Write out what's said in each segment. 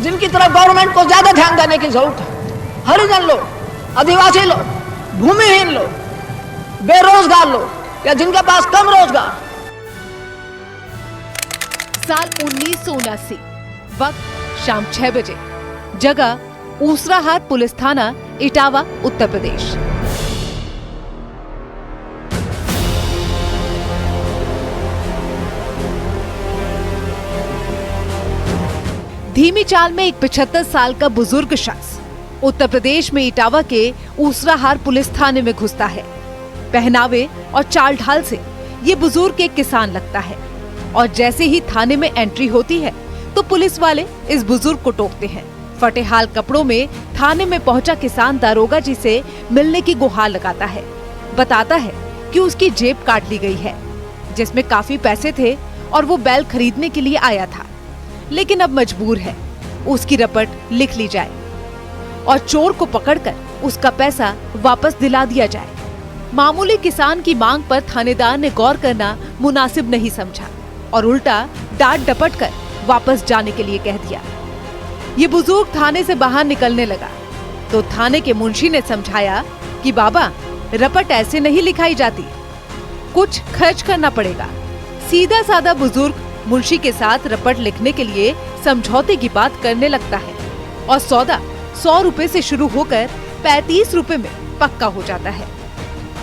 जिनकी तरफ गवर्नमेंट को ज्यादा ध्यान देने की जरूरत है। हरिजन लोग, आदिवासी लोग, भूमिहीन लोग, बेरोजगार लोग या जिनके पास कम रोजगार। साल 1979, वक्त शाम 6 बजे, जगह ऊसराहार पुलिस थाना, इटावा, उत्तर प्रदेश। धीमी चाल में एक 75 साल का बुजुर्ग शख्स उत्तर प्रदेश में इटावा के ऊसराहार पुलिस थाने में घुसता है। पहनावे और चाल ढाल से ये बुजुर्ग एक किसान लगता है और जैसे ही थाने में एंट्री होती है तो पुलिस वाले इस बुजुर्ग को टोकते हैं। फटे हाल कपड़ों में थाने में पहुंचा किसान दारोगा जी से मिलने की गुहार लगाता है। बताता है कि उसकी जेब काट ली गई है जिसमें काफी पैसे थे और वो बैल खरीदने के लिए आया था, लेकिन अब मजबूर है, उसकी रपट लिख ली जाए और चोर को पकड़कर उसका पैसा वापस दिला दिया जाए। मामूली किसान की मांग पर थानेदार ने गौर करना मुनासिब नहीं समझा और उल्टा डांट डपट कर वापस जाने के लिए कह दिया। ये बुजुर्ग थाने से बाहर निकलने लगा तो थाने के मुंशी ने समझाया कि बाबा, रपट ऐसे नहीं लिखाई जाती, कुछ खर्च करना पड़ेगा। सीधा साधा बुजुर्ग मुंशी के साथ रपट लिखने के लिए समझौते की बात करने लगता है और सौदा 100 रुपए से शुरू होकर 35 रुपए में पक्का हो जाता है।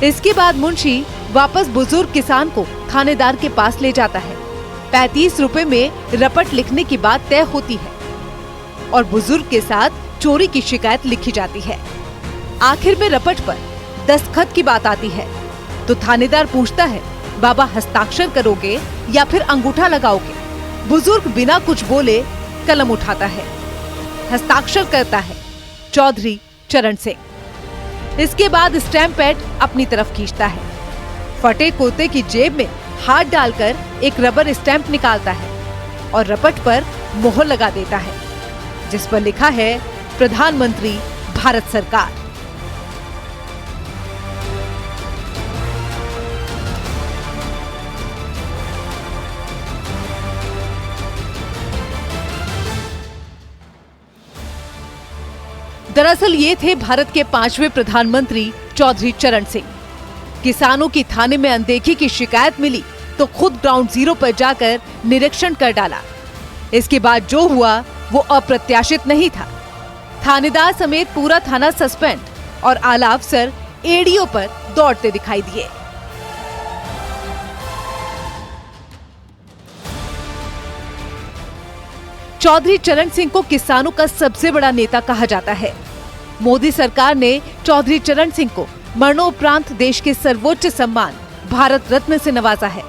इसके बाद मुंशी वापस बुजुर्ग किसान को थानेदार के पास ले जाता है। 35 रुपए में रपट लिखने की बात तय होती है और बुजुर्ग के साथ चोरी की शिकायत लिखी जाती है। आखिर में रपट पर दस्तखत की बात आती है तो थानेदार पूछता है, बाबा हस्ताक्षर करोगे या फिर अंगूठा लगाओगे? बुजुर्ग बिना कुछ बोले कलम उठाता है, हस्ताक्षर करता है चौधरी चरण सिंह। इसके बाद स्टैम्प पैड अपनी तरफ खींचता है। फटे कुर्ते की जेब में हाथ डालकर एक रबर स्टैम्प निकालता है और रपट पर मोहर लगा देता है जिस पर लिखा है प्रधानमंत्री भारत सरकार। दरअसल ये थे भारत के 5वें प्रधानमंत्री चौधरी चरण सिंह। किसानों की थाने में अनदेखी की शिकायत मिली तो खुद ग्राउंड जीरो पर जाकर निरीक्षण कर डाला। इसके बाद जो हुआ वो अप्रत्याशित नहीं था। थानेदार समेत पूरा थाना सस्पेंड और आला अफसर एडीओ पर दौड़ते दिखाई दिए। चौधरी चरण सिंह को किसानों का सबसे बड़ा नेता कहा जाता है। मोदी सरकार ने चौधरी चरण सिंह को मरणोपरांत देश के सर्वोच्च सम्मान भारत रत्न से नवाजा है।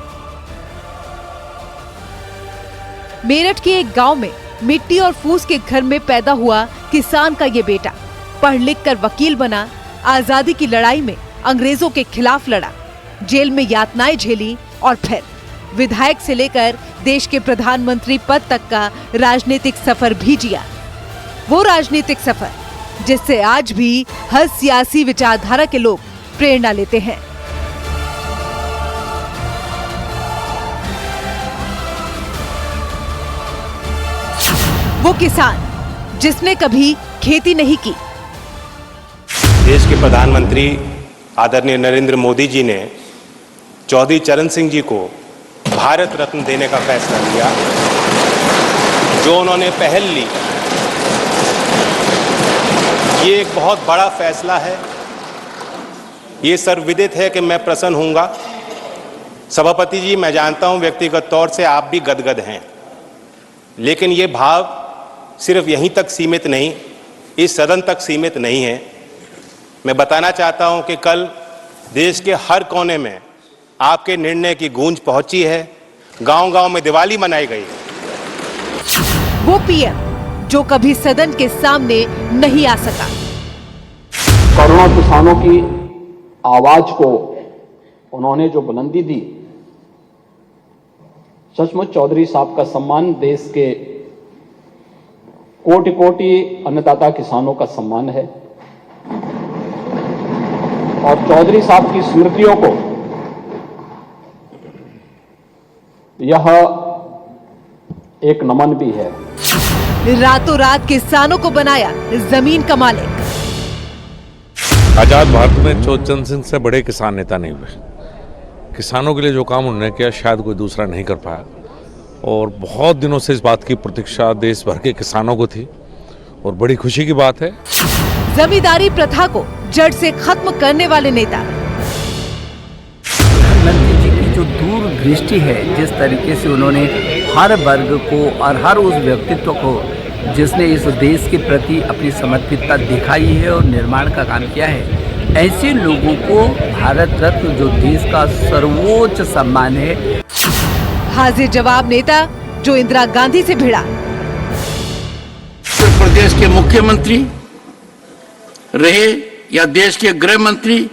मेरठ के एक गांव में मिट्टी और फूस के घर में पैदा हुआ किसान का ये बेटा पढ़ लिख कर वकील बना, आजादी की लड़ाई में अंग्रेजों के खिलाफ लड़ा, जेल में यातनाएं झेली और फिर विधायक से लेकर देश के प्रधानमंत्री पद तक का राजनीतिक सफर भी जिया। वो राजनीतिक सफर जिससे आज भी हर सियासी विचारधारा के लोग प्रेरणा लेते हैं। वो किसान जिसने कभी खेती नहीं की। देश के प्रधानमंत्री आदरणीय नरेंद्र मोदी जी ने चौधरी चरण सिंह जी को भारत रत्न देने का फैसला लिया। जो उन्होंने पहल ली, ये एक बहुत बड़ा फैसला है। ये सर्वविदित है कि मैं प्रसन्न हूँगा। सभापति जी, मैं जानता हूँ व्यक्तिगत तौर से आप भी गदगद हैं, लेकिन ये भाव सिर्फ यहीं तक सीमित नहीं, इस सदन तक सीमित नहीं है। मैं बताना चाहता हूँ कि कल देश के हर कोने में आपके निर्णय की गूंज पहुंची है। गांव-गांव में दिवाली मनाई गई है। वो पीएम जो कभी सदन के सामने नहीं आ सका। करोड़ों किसानों की आवाज को उन्होंने जो बुलंदी दी, सचमुच चौधरी साहब का सम्मान देश के कोटि कोटि अन्नदाता किसानों का सम्मान है और चौधरी साहब की स्मृतियों को यह एक नमन भी है। रातों रात किसानों को बनाया जमीन का मालिक। आजाद भारत में चौधरी सिंह से बड़े किसान नेता नहीं हुए। किसानों के लिए जो काम उन्होंने किया शायद कोई दूसरा नहीं कर पाया, और बहुत दिनों से इस बात की प्रतीक्षा देश भर के किसानों को थी, और बड़ी खुशी की बात है। जमींदारी प्रथा को जड़ से खत्म करने वाले नेता। प्रधानमंत्री जी की जो दूरदृष्टि है, जिस तरीके से उन्होंने हर वर्ग को और हर उस व्यक्तित्व को जिसने इस देश के प्रति अपनी समर्पितता दिखाई है और निर्माण का काम किया है, ऐसे लोगों को भारत रत्न जो देश का सर्वोच्च सम्मान है। हाजिर जवाब नेता जो इंदिरा गांधी से भिड़ा। उत्तर प्रदेश के मुख्यमंत्री रहे या देश के गृह मंत्री,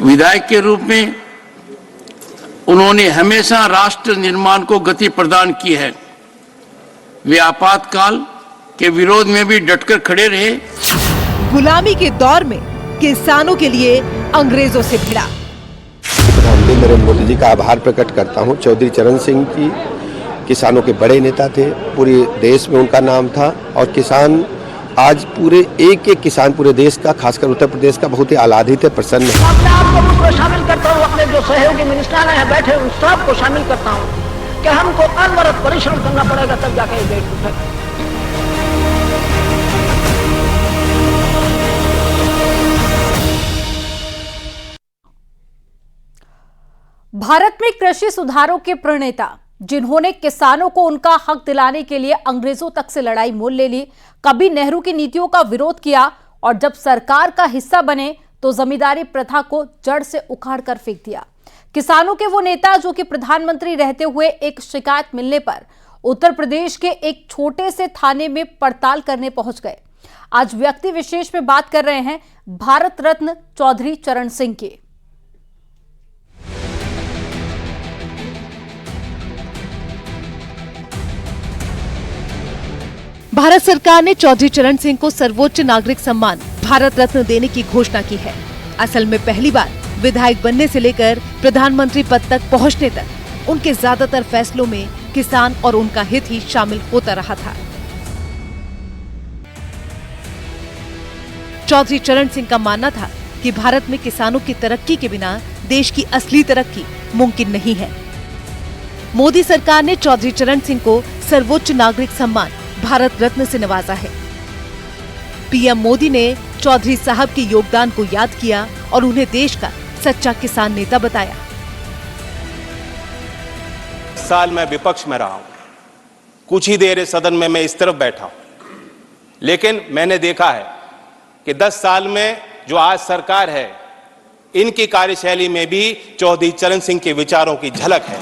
विधायक के रूप में उन्होंने हमेशा राष्ट्र निर्माण को गति प्रदान की है। वे आपातकाल के विरोध में भी डटकर खड़े रहे। गुलामी के दौर में किसानों के लिए अंग्रेजों से भिड़ा। प्रधानमंत्री नरेंद्र मोदी जी का आभार प्रकट करता हूं। चौधरी चरण सिंह जी किसानों के बड़े नेता थे, पूरे देश में उनका नाम था, और किसान आज पूरे एक एक किसान पूरे देश का, खासकर उत्तर प्रदेश का बहुत ही आह्लादित है, प्रसन्न है। अपने आप को उसको शामिल करता हूँ, अपने जो सहयोगी मिनिस्टर हैं बैठे उन सबको शामिल करता हूँ कि हमको अनवरत परिश्रम करना पड़ेगा, तब जाकर ये देश उठेगा। भारत में कृषि सुधारों के प्रणेता, जिन्होंने किसानों को उनका हक दिलाने के लिए अंग्रेजों तक से लड़ाई मोल ले ली, कभी नेहरू की नीतियों का विरोध किया, और जब सरकार का हिस्सा बने तो जमींदारी प्रथा को जड़ से उखाड़ कर फेंक दिया। किसानों के वो नेता जो कि प्रधानमंत्री रहते हुए एक शिकायत मिलने पर उत्तर प्रदेश के एक छोटे से थाने में पड़ताल करने पहुंच गए। आज व्यक्ति विशेष में बात कर रहे हैं भारत रत्न चौधरी चरण सिंह की। भारत सरकार ने चौधरी चरण सिंह को सर्वोच्च नागरिक सम्मान भारत रत्न देने की घोषणा की है। असल में पहली बार विधायक बनने से लेकर प्रधानमंत्री पद तक पहुंचने तक उनके ज्यादातर फैसलों में किसान और उनका हित ही शामिल होता रहा था। चौधरी चरण सिंह का मानना था कि भारत में किसानों की तरक्की के बिना देश की असली तरक्की मुमकिन नहीं है। मोदी सरकार ने चौधरी चरण सिंह को सर्वोच्च नागरिक सम्मान भारत रत्न से नवाजा है। पीएम मोदी ने चौधरी साहब के योगदान को याद किया और उन्हें देश का सच्चा किसान नेता बताया। साल मैं विपक्ष में रहा हूं, कुछ ही देर सदन में मैं इस तरफ बैठा हूं, लेकिन मैंने देखा है कि 10 साल में जो आज सरकार है, इनकी कार्यशैली में भी चौधरी चरण सिंह के विचारों की झलक है।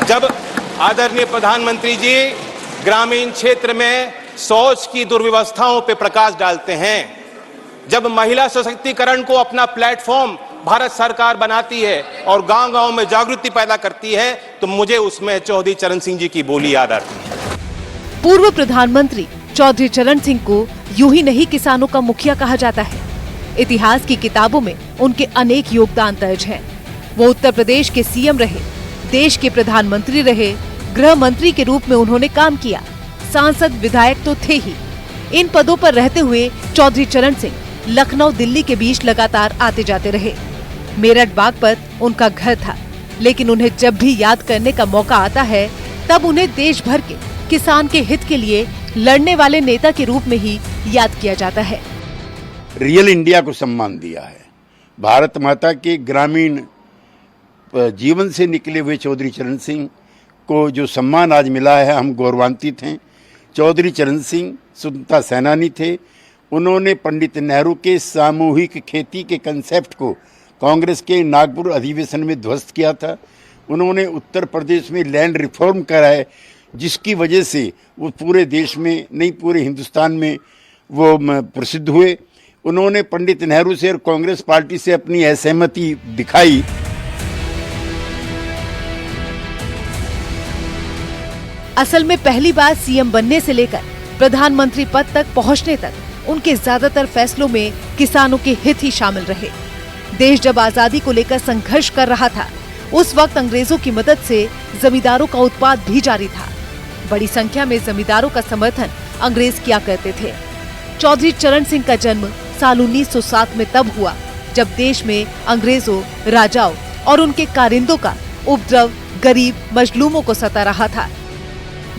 जब आदरणीय प्रधानमंत्री जी ग्रामीण क्षेत्र में शौच की दुर्व्यवस्थाओं पर प्रकाश डालते हैं, जब महिला सशक्तिकरण को अपना प्लेटफॉर्म भारत सरकार बनाती है और गांव-गांव में जागृति पैदा करती है, तो मुझे उसमें चौधरी चरण सिंह जी की बोली याद आती है। पूर्व प्रधानमंत्री चौधरी चरण सिंह को यूं ही नहीं किसानों का मुखिया कहा जाता है। इतिहास की किताबों में उनके अनेक योगदान दर्ज हैं। वो उत्तर प्रदेश के सीएम रहे, देश के प्रधानमंत्री रहे, गृह मंत्री के रूप में उन्होंने काम किया, सांसद विधायक तो थे ही। इन पदों पर रहते हुए चौधरी चरण सिंह लखनऊ दिल्ली के बीच लगातार आते जाते रहे। मेरठ बागपत उनका घर था, लेकिन उन्हें जब भी याद करने का मौका आता है, तब उन्हें देश भर के किसान के हित के लिए लड़ने वाले नेता के रूप में ही याद किया जाता है। रियल इंडिया को सम्मान दिया है। भारत माता के ग्रामीण जीवन से निकले हुए चौधरी चरण सिंह को जो सम्मान आज मिला है, हम गौरवान्वित हैं। चौधरी चरण सिंह स्वतंत्रता सेनानी थे। उन्होंने पंडित नेहरू के सामूहिक खेती के कंसेप्ट को कांग्रेस के नागपुर अधिवेशन में ध्वस्त किया था। उन्होंने उत्तर प्रदेश में लैंड रिफॉर्म कराए, जिसकी वजह से वो पूरे देश में नहीं पूरे हिंदुस्तान में वो प्रसिद्ध हुए। उन्होंने पंडित नेहरू से और कांग्रेस पार्टी से अपनी असहमति दिखाई। असल में पहली बार सीएम बनने से लेकर प्रधानमंत्री पद तक पहुंचने तक उनके ज्यादातर फैसलों में किसानों के हित ही शामिल रहे। देश जब आजादी को लेकर संघर्ष कर रहा था, उस वक्त अंग्रेजों की मदद से जमींदारों का उत्पाद भी जारी था। बड़ी संख्या में जमींदारों का समर्थन अंग्रेज किया करते थे। चौधरी चरण सिंह का जन्म साल 1907 में तब हुआ जब देश में अंग्रेजों, राजाओं और उनके कारिंदों का उपद्रव गरीब मजलूमों को सता रहा था।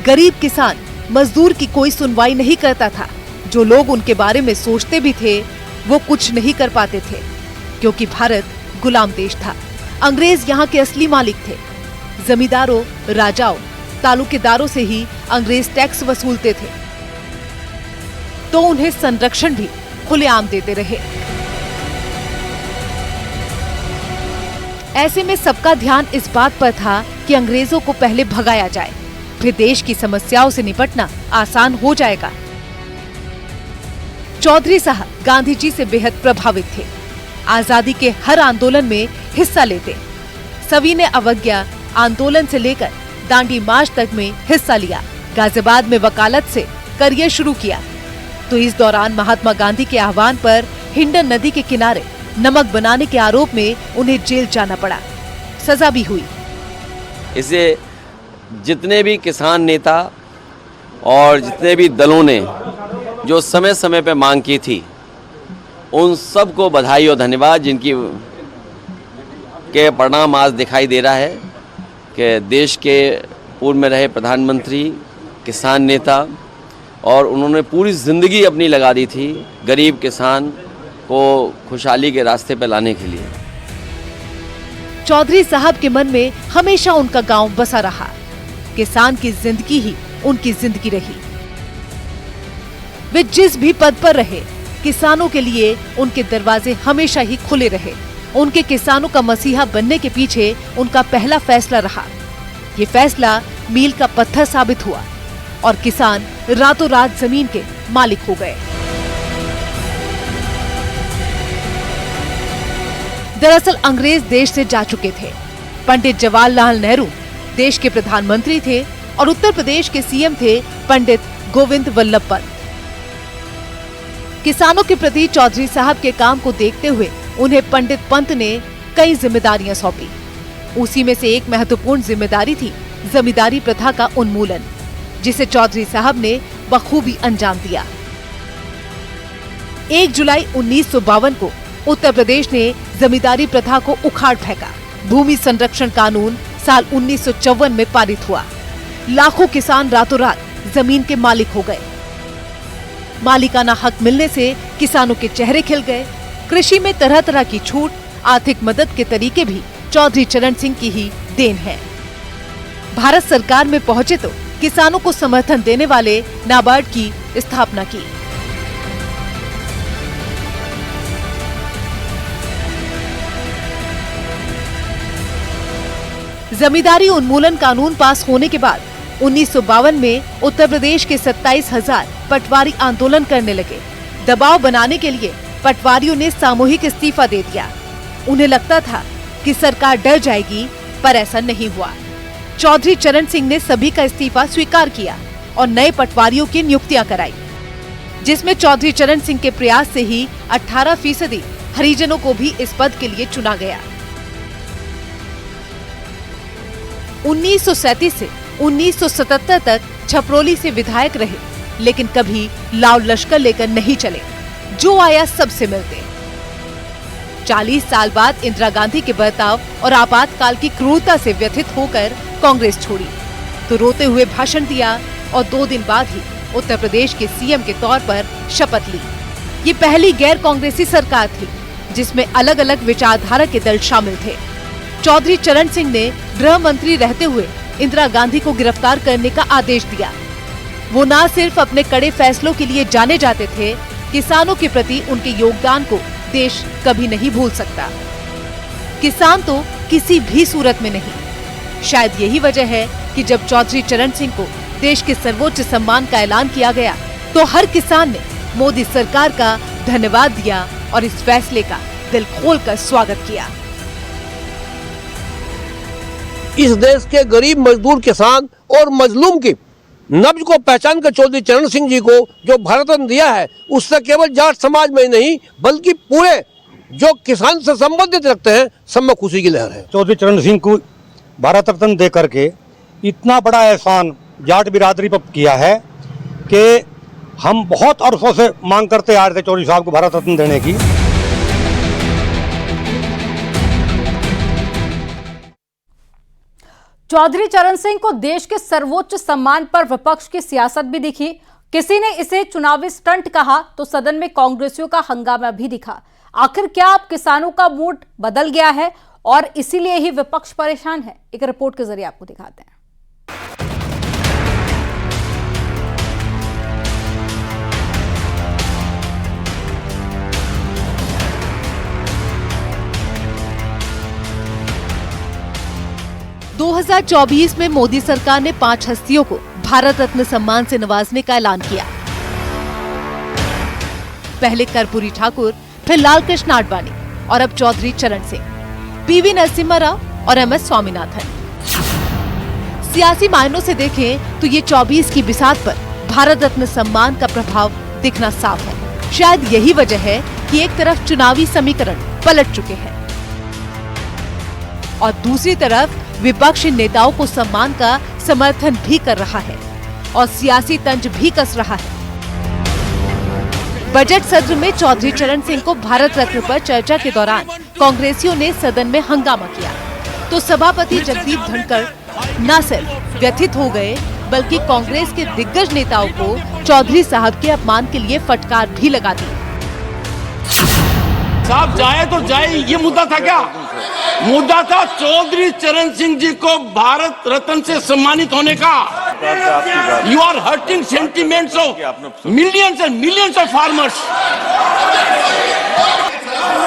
गरीब किसान मजदूर की कोई सुनवाई नहीं करता था। जो लोग उनके बारे में सोचते भी थे वो कुछ नहीं कर पाते थे, क्योंकि भारत गुलाम देश था। अंग्रेज यहाँ के असली मालिक थे। जमींदारों, राजाओं, तालुकेदारों से ही अंग्रेज टैक्स वसूलते थे, तो उन्हें संरक्षण भी खुलेआम देते रहे। ऐसे में सबका ध्यान इस बात पर था कि अंग्रेजों को पहले भगाया जाए, फिर देश की समस्याओं से निपटना आसान हो जाएगा। चौधरी साहब गांधी जी से बेहद प्रभावित थे। आजादी के हर आंदोलन में हिस्सा लेते। सविनय अवज्ञा आंदोलन से लेकर दांडी मार्च तक में हिस्सा लिया। गाजियाबाद में वकालत से करियर शुरू किया। तो इस दौरान महात्मा गांधी के आह्वान पर हिंडन नदी के किनारे नमक बनाने के आरोप में उन्हें जेल जाना पड़ा। सजा भी हुई। इसे जितने भी किसान नेता और जितने भी दलों ने जो समय समय पर मांग की थी, उन सबको बधाई और धन्यवाद, जिनकी के परिणाम आज दिखाई दे रहा है कि देश के पूर्व में रहे प्रधानमंत्री, किसान नेता, और उन्होंने पूरी ज़िंदगी अपनी लगा दी थी गरीब किसान को खुशहाली के रास्ते पर लाने के लिए। चौधरी साहब के मन में हमेशा उनका गांव बसा रहा। किसान की जिंदगी ही उनकी जिंदगी रही। वे जिस भी पद पर रहे, किसानों के लिए उनके दरवाजे हमेशा ही खुले रहे। उनके किसानों का मसीहा बनने के पीछे उनका पहला फैसला रहा। ये फैसला मील का पत्थर साबित हुआ और किसान रातों रात जमीन के मालिक हो गए। दरअसल अंग्रेज देश से जा चुके थे। पंडित जवाहरलाल नेहरू देश के प्रधानमंत्री थे और उत्तर प्रदेश के सीएम थे पंडित गोविंद वल्लभ पंत। किसानों के प्रति चौधरी साहब के काम को देखते हुए उन्हें पंडित पंत ने कई जिम्मेदारियां सौंपी। उसी में से एक महत्वपूर्ण जिम्मेदारी थी जमींदारी प्रथा का उन्मूलन, जिसे चौधरी साहब ने बखूबी अंजाम दिया। 1 जुलाई 1952 को उत्तर प्रदेश ने जमींदारी प्रथा को उखाड़ फेंका। भूमि संरक्षण कानून साल 1954 में पारित हुआ। लाखों किसान रातों रात जमीन के मालिक हो गए। मालिकाना हक मिलने से किसानों के चेहरे खिल गए। कृषि में तरह तरह की छूट, आर्थिक मदद के तरीके भी चौधरी चरण सिंह की ही देन है। भारत सरकार में पहुंचे तो किसानों को समर्थन देने वाले नाबार्ड की स्थापना की। जमींदारी उन्मूलन कानून पास होने के बाद 1952 में उत्तर प्रदेश के 27,000 पटवारी आंदोलन करने लगे। दबाव बनाने के लिए पटवारियों ने सामूहिक इस्तीफा दे दिया। उन्हें लगता था कि सरकार डर जाएगी, पर ऐसा नहीं हुआ। चौधरी चरण सिंह ने सभी का इस्तीफा स्वीकार किया और नए पटवारियों की नियुक्तियां कराई, जिसमें चौधरी चरण सिंह के प्रयास से ही 18% हरिजनों को भी इस पद के लिए चुना गया। 1937 से 1977 तक छपरोली से विधायक रहे, लेकिन कभी लाव लश्कर लेकर नहीं चले। जो आया सबसे मिलते। 40 साल बाद इंदिरा गांधी के बर्ताव और आपातकाल की क्रूरता से व्यथित होकर कांग्रेस छोड़ी, तो रोते हुए भाषण दिया और 2 दिन बाद ही उत्तर प्रदेश के सीएम के तौर पर शपथ ली। ये पहली गैर कांग्रेसी सरकार थी जिसमें अलग अलग विचारधारा के दल शामिल थे। चौधरी चरण सिंह ने गृह मंत्री रहते हुए इंदिरा गांधी को गिरफ्तार करने का आदेश दिया। वो न सिर्फ अपने कड़े फैसलों के लिए जाने जाते थे, किसानों के प्रति उनके योगदान को देश कभी नहीं भूल सकता। किसान तो किसी भी सूरत में नहीं। शायद यही वजह है कि जब चौधरी चरण सिंह को देश के सर्वोच्च सम्मान का ऐलान किया गया, तो हर किसान ने मोदी सरकार का धन्यवाद दिया और इस फैसले का दिल खोलकर स्वागत किया। इस देश के गरीब मजदूर किसान और मजलूम की नब्ज को पहचान कर चौधरी चरण सिंह जी को जो भारत रत्न दिया है, उससे केवल जाट समाज में नहीं बल्कि पूरे जो किसान से संबंधित रखते हैं सब में खुशी की लहर है। चौधरी चरण सिंह को भारत रत्न दे करके इतना बड़ा एहसान जाट बिरादरी पर किया है कि हम बहुत अरसों से मांग करते आ रहे थे चौधरी साहब को भारत रत्न देने की। चौधरी चरण सिंह को देश के सर्वोच्च सम्मान पर विपक्ष की सियासत भी दिखी। किसी ने इसे चुनावी स्टंट कहा तो सदन में कांग्रेसियों का हंगामा भी दिखा। आखिर क्या अब किसानों का मूड बदल गया है और इसीलिए ही विपक्ष परेशान है? एक रिपोर्ट के जरिए आपको दिखाते हैं। – 2024 में मोदी सरकार ने 5 हस्तियों को भारत रत्न सम्मान से नवाजने का ऐलान किया। पहले कर्पूरी ठाकुर, फिर लाल कृष्ण आडवाणी और अब चौधरी चरण सिंह, पीवी नरसिम्हा राव और एमएस स्वामीनाथन। सियासी मायनों से देखें तो ये 24 की बिसात पर भारत रत्न सम्मान का प्रभाव दिखना साफ है। शायद यही वजह है कि एक तरफ चुनावी समीकरण पलट चुके हैं और दूसरी तरफ विपक्ष इन नेताओं को सम्मान का समर्थन भी कर रहा है और सियासी तंज भी कस रहा है। बजट सत्र में चौधरी चरण सिंह को भारत रत्न पर चर्चा के दौरान कांग्रेसियों ने सदन में हंगामा किया तो सभापति जगदीप धनखड़ न सिर्फ व्यथित हो गए बल्कि कांग्रेस के दिग्गज नेताओं को चौधरी साहब के अपमान के लिए फटकार भी लगा दी। साहब जाए तो जाए, ये मुद्दा था क्या? मुद्दा था चौधरी चरण सिंह जी को भारत रत्न से सम्मानित होने का। You are hurting sentiments of millions and millions of farmers.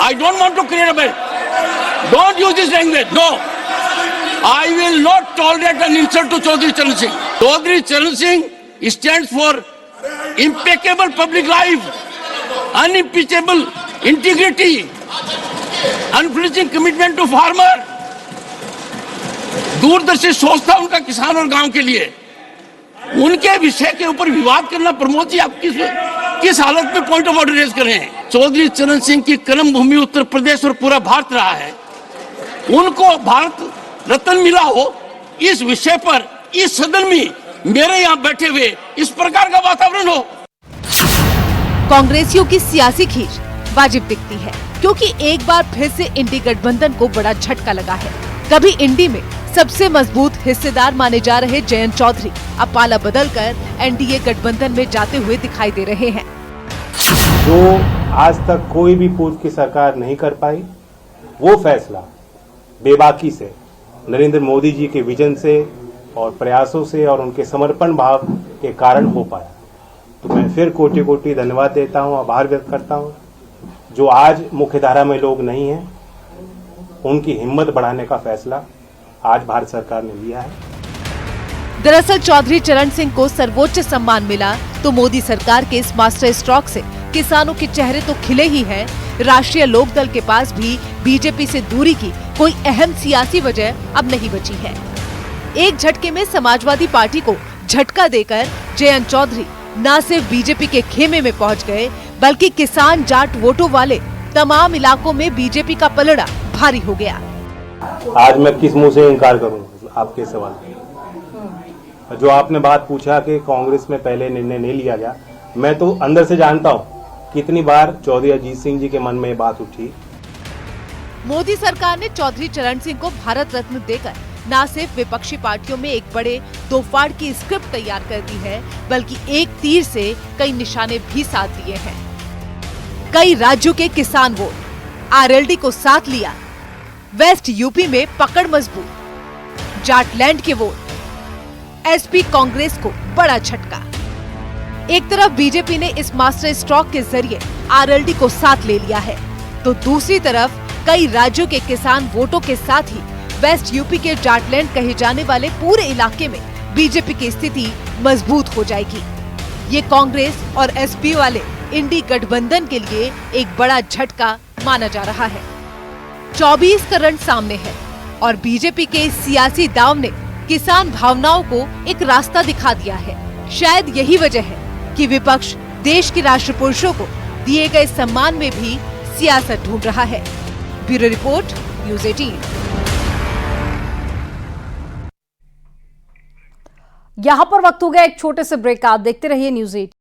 I don't want to create a bell. Don't use this language. No, I will not tolerate an insult to Chaudhary Charan Singh. Chaudhary Charan Singh stands for impeccable public life, unimpeachable integrity, unflinching commitment to farmer. दूरदर्शी सोच था उनका किसान और गांव के लिए। उनके विषय के ऊपर विवाद करना, प्रमोद जी आप किस हालत में पॉइंट ऑफ ऑर्डर रेज कर रहे हैं? चौधरी चरण सिंह की कर्म भूमि उत्तर प्रदेश और पूरा भारत रहा है। उनको भारत रत्न मिला हो, इस विषय पर इस सदन में मेरे यहाँ बैठे हुए इस प्रकार का वातावरण हो। कांग्रेसियों की सियासी खींच वाजिब दिखती है क्योंकि एक बार फिर से इंडी गठबंधन को बड़ा झटका लगा है। कभी इंडी में सबसे मजबूत हिस्सेदार माने जा रहे जयंत चौधरी अब पाला बदलकर एनडीए गठबंधन में जाते हुए दिखाई दे रहे हैं। जो आज तक कोई भी पूर्व की सरकार नहीं कर पाई, वो फैसला बेबाकी से नरेंद्र मोदी जी के विजन से और प्रयासों से और उनके समर्पण भाव के कारण हो पाया। तो मैं फिर कोटि कोटि धन्यवाद देता हूँ, आभार व्यक्त करता हूँ। जो आज मुख्यधारा में लोग नहीं हैं, उनकी हिम्मत बढ़ाने का फैसला आज भारत सरकार ने लिया है। दरअसल चौधरी चरण सिंह को सर्वोच्च सम्मान मिला तो मोदी सरकार के इस मास्टर स्ट्रोक से किसानों के चेहरे तो खिले ही हैं। राष्ट्रीय लोकदल के पास भी बीजेपी से दूरी की कोई अहम सियासी वजह अब नहीं बची है। एक झटके में समाजवादी पार्टी को झटका देकर जयंत चौधरी न सिर्फ बीजेपी के खेमे में पहुंच गए बल्कि किसान जाट वोटों वाले तमाम इलाकों में बीजेपी का पलड़ा भारी हो गया। आज मैं किस मुंह से इनकार करूं आपके सवाल। जो आपने बात पूछा कि कांग्रेस में पहले निर्णय नहीं लिया गया, मैं तो अंदर से जानता हूं कितनी बार चौधरी अजीत सिंह जी के मन में ये बात उठी। मोदी सरकार ने चौधरी चरण सिंह को भारत रत्न देकर न सिर्फ विपक्षी पार्टियों में एक बड़े दोफाड़ की स्क्रिप्ट तैयार कर दी है बल्कि एक तीर से कई निशाने भी साध दिए हैं। कई राज्यों के किसान वोट आरएलडी को साथ लिया, वेस्ट यूपी में पकड़ मजबूत, जाटलैंड के वोट, एसपी कांग्रेस को बड़ा झटका। एक तरफ बीजेपी ने इस मास्टर स्ट्रोक के जरिए आरएलडी को साथ ले लिया है तो दूसरी तरफ कई राज्यों के किसान वोटों के साथ ही वेस्ट यूपी के जाटलैंड कहे जाने वाले पूरे इलाके में बीजेपी की स्थिति मजबूत हो जाएगी। ये कांग्रेस और एसपी वाले इंडी गठबंधन के लिए एक बड़ा झटका माना जा रहा है। 24 का रण सामने है और बीजेपी के इस सियासी दांव ने किसान भावनाओं को एक रास्ता दिखा दिया है। शायद यही वजह है कि विपक्ष देश के राष्ट्र पुरुषों को दिए गए सम्मान में भी सियासत ढूंढ रहा है। Bureau report, news 18। यहां पर वक्त हो गया एक छोटे से ब्रेक का। आप देखते रहिए न्यूज़ 8।